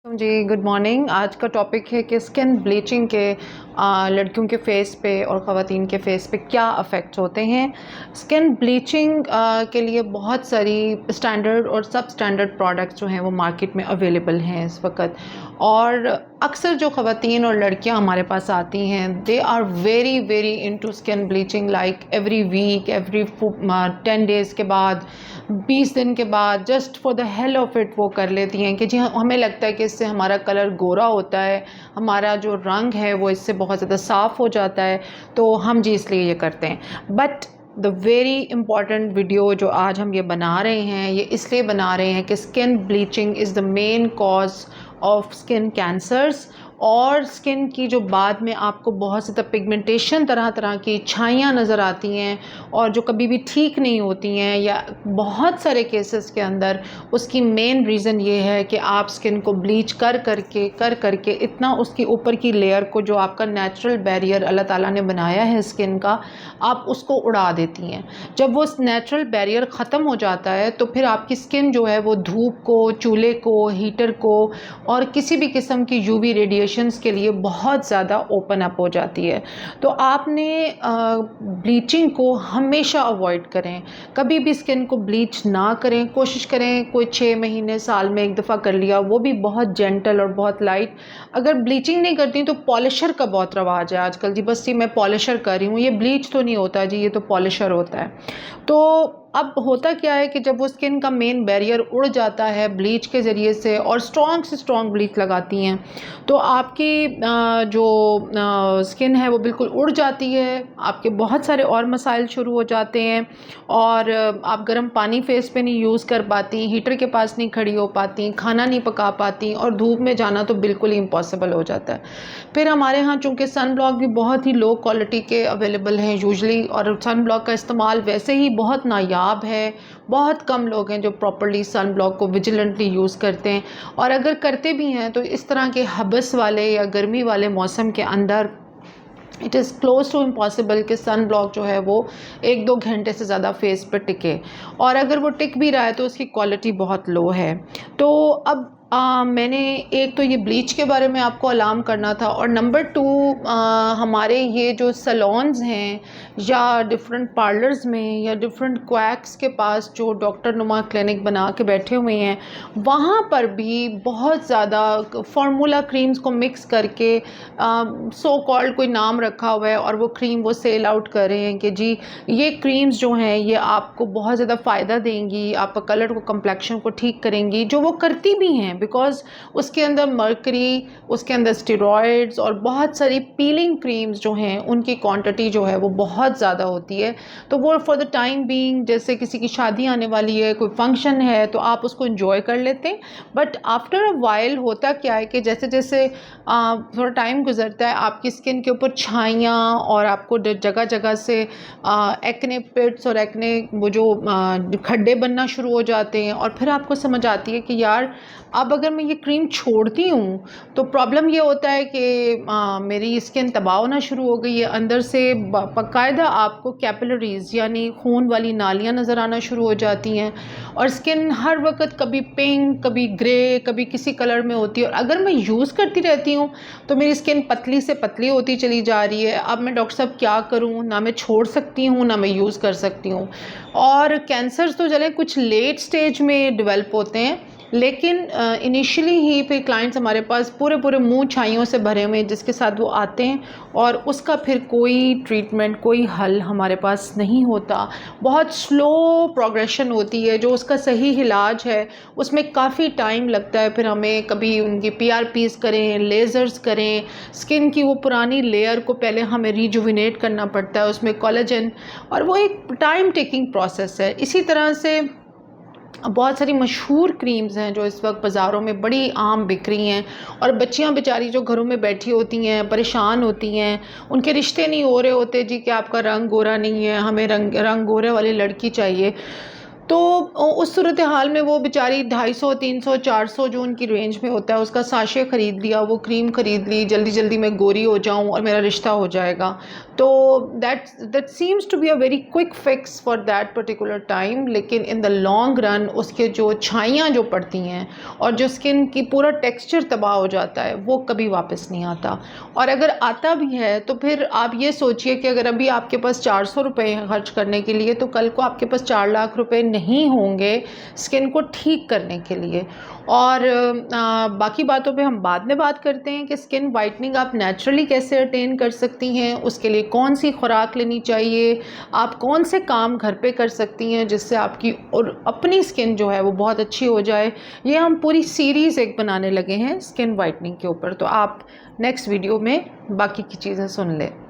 जी, good morning. आज का topic है कि स्किन ब्लीचिंग के लड़कियों के फेस पे और ख़वातीन के फेस पे क्या अफ़ेक्ट्स होते हैं। स्किन ब्लीचिंग के लिए बहुत सारी स्टैंडर्ड और सब स्टैंडर्ड प्रोडक्ट्स जो हैं वो मार्केट में अवेलेबल हैं इस वक्त। और अक्सर जो ख़वातीन और लड़कियां हमारे पास आती हैं, they are very very into skin bleaching, like every week, every 10 days के बाद, 20 दिन के बाद, just for the hell of it वो कर लेती हैं कि जी हमें लगता है कि इससे हमारा कलर गोरा होता है, हमारा जो रंग है वो इससे बहुत ज़्यादा साफ़ हो जाता है, तो हम जी इसलिए ये करते हैं। But the very important video जो आज हम ये बना रहे हैं, ये इसलिए बना रहे हैं कि skin bleaching is the main cause of skin cancers, और स्किन की जो बाद में आपको बहुत ज़्यादा पिगमेंटेशन, तरह तरह की छाइयाँ नज़र आती हैं और जो कभी भी ठीक नहीं होती हैं, या बहुत सारे केसेस के अंदर उसकी मेन रीज़न ये है कि आप स्किन को ब्लीच कर करके इतना उसकी ऊपर की लेयर को, जो आपका नेचुरल बैरियर अल्लाह ताला ने बनाया है स्किन का, आप उसको उड़ा देती हैं। जब वो नेचुरल बैरियर ख़त्म हो जाता है तो फिर आपकी स्किन जो है वो धूप को, चूल्हे को, हीटर को और किसी भी किस्म की यूवी रेडिएशंस के लिए बहुत ज़्यादा ओपन अप हो जाती है। तो आपने ब्लीचिंग को हमेशा अवॉइड करें, कभी भी स्किन को ब्लीच ना करें। कोशिश करें कोई 6 महीने, साल में एक दफ़ा कर लिया, वो भी बहुत जेंटल और बहुत लाइट। अगर ब्लीचिंग नहीं करती तो पॉलिशर का बहुत रवाज है आजकल जी, बस जी मैं पॉलिशर कर रही हूँ, ये ब्लीच तो नहीं होता जी, ये तो पॉलिशर होता है। तो अब होता क्या है कि जब वो स्किन का मेन बैरियर उड़ जाता है ब्लीच के ज़रिए से, और स्ट्रॉन्ग से स्ट्रॉन्ग ब्लीच लगाती हैं, तो आपकी जो स्किन है वो बिल्कुल उड़ जाती है। आपके बहुत सारे और मसाइल शुरू हो जाते हैं, और आप गर्म पानी फेस पे नहीं यूज़ कर पाती, हीटर के पास नहीं खड़ी हो पाती, खाना नहीं पका पाती, और धूप में जाना तो बिल्कुल ही इम्पॉसिबल हो जाता है। फिर हमारे यहाँ चूँकि सन ब्लॉक भी बहुत ही लो क्वालिटी के अवेलेबल हैं यूजली, और सन ब्लॉक का इस्तेमाल वैसे ही बहुत नायाब है। बहुत कम लोग हैं जो प्रॉपर्ली सन ब्लॉक को विजिलेंटली यूज़ करते हैं, और अगर करते भी हैं तो इस तरह के हबस वाले या गर्मी वाले मौसम के अंदर it is close to impossible कि सन ब्लॉक जो है वो 1-2 घंटे से ज़्यादा फेस पर टिके, और अगर वो टिक भी रहा है तो उसकी क्वालिटी बहुत लो है। तो अब मैंने एक तो ये ब्लीच के बारे में आपको अलार्म करना था, और नंबर 2 हमारे ये जो सैलून्स हैं या डिफरेंट पार्लर्स में या डिफरेंट क्वैक्स के पास जो डॉक्टर नुमा क्लिनिक बना के बैठे हुए हैं, वहाँ पर भी बहुत ज़्यादा फार्मूला क्रीम्स को मिक्स करके सो कॉल्ड कोई नाम रखा हुआ है, और वो क्रीम वो सेल आउट कर रहे हैं कि जी ये क्रीम्स जो हैं ये आपको बहुत ज़्यादा फ़ायदा देंगी, आपका कलर को, कम्प्लेक्शन को ठीक करेंगी, जो वो करती भी हैं, बिकॉज़ उसके अंदर मर्करी, उसके अंदर स्टेरॉइड्स और बहुत सारी पीलिंग क्रीम्स जो हैं उनकी क्वांटिटी जो है वो बहुत ज़्यादा होती है। तो वो फॉर द टाइम बीइंग, जैसे किसी की शादी आने वाली है, कोई फंक्शन है, तो आप उसको एंजॉय कर लेते हैं। बट आफ्टर अ वाइल होता क्या है कि जैसे जैसे थोड़ा टाइम गुजरता है, आपकी स्किन के ऊपर छाइयाँ और आपको जगह जगह से एक्ने पिट्स और एक्ने वो जो खड्डे बनना शुरू हो जाते हैं, और फिर आपको समझ आती है कि यार अब अगर मैं ये क्रीम छोड़ती हूँ तो प्रॉब्लम ये होता है कि मेरी स्किन तबाह होना शुरू हो गई है अंदर से। बाकायदा आपको कैपिलरीज यानी खून वाली नालियाँ नज़र आना शुरू हो जाती हैं, और स्किन हर वक्त कभी पिंक, कभी ग्रे, कभी किसी कलर में होती है। और अगर मैं यूज़ करती रहती हूँ तो मेरी स्किन पतली से पतली होती चली जा रही है। अब मैं डॉक्टर साहब क्या करूँ, ना मैं छोड़ सकती हूँ ना मैं यूज़ कर सकती हूँ। और कैंसर्स तो चले कुछ लेट स्टेज में डेवलप होते हैं, लेकिन इनिशियली ही फिर क्लाइंट्स हमारे पास पूरे पूरे मुंह छाइयों से भरे हुए हैं, जिसके साथ वो आते हैं, और उसका फिर कोई ट्रीटमेंट, कोई हल हमारे पास नहीं होता। बहुत स्लो प्रोग्रेशन होती है, जो उसका सही इलाज है उसमें काफ़ी टाइम लगता है। फिर हमें कभी उनकी PRPs करें, लेज़र्स करें, स्किन की वो पुरानी लेयर को पहले हमें रिजुविनेट करना पड़ता है, उसमें कोलेजन, और वो एक टाइम टेकिंग प्रोसेस है। इसी तरह से बहुत सारी मशहूर क्रीम्स हैं जो इस वक्त बाज़ारों में बड़ी आम बिक रही हैं, और बच्चियां बेचारी जो घरों में बैठी होती हैं, परेशान होती हैं, उनके रिश्ते नहीं हो रहे होते जी कि आपका रंग गोरा नहीं है, हमें रंग गोरे वाली लड़की चाहिए। तो उस सूरत हाल में वो बेचारी 250, 300, 400 जो उनकी रेंज में होता है उसका साशे ख़रीद लिया, वो क्रीम ख़रीद ली, जल्दी जल्दी मैं गोरी हो जाऊँ और मेरा रिश्ता हो जाएगा। तो that seems to be a very quick fix for that particular time, लेकिन इन द लॉन्ग रन उसके जो छाइयाँ जो पड़ती हैं और जो स्किन की पूरा टेक्स्चर तबाह हो जाता है वो कभी वापस नहीं आता। और अगर आता भी है तो फिर आप ये सोचिए कि अगर अभी आपके पास 400 रुपये खर्च करने के लिए, तो कल को आपके पास 4 लाख रुपए नहीं होंगे स्किन को ठीक करने के लिए। और बाकी बातों पे हम बाद में बात करते हैं कि स्किन वाइटनिंग आप नेचुरली कैसे अटेन कर सकती हैं, उसके लिए कौन सी खुराक लेनी चाहिए, आप कौन से काम घर पे कर सकती हैं जिससे आपकी और अपनी स्किन जो है वो बहुत अच्छी हो जाए। ये हम पूरी सीरीज़ एक बनाने लगे हैं स्किन वाइटनिंग के ऊपर, तो आप नेक्स्ट वीडियो में बाकी की चीज़ें सुन लें।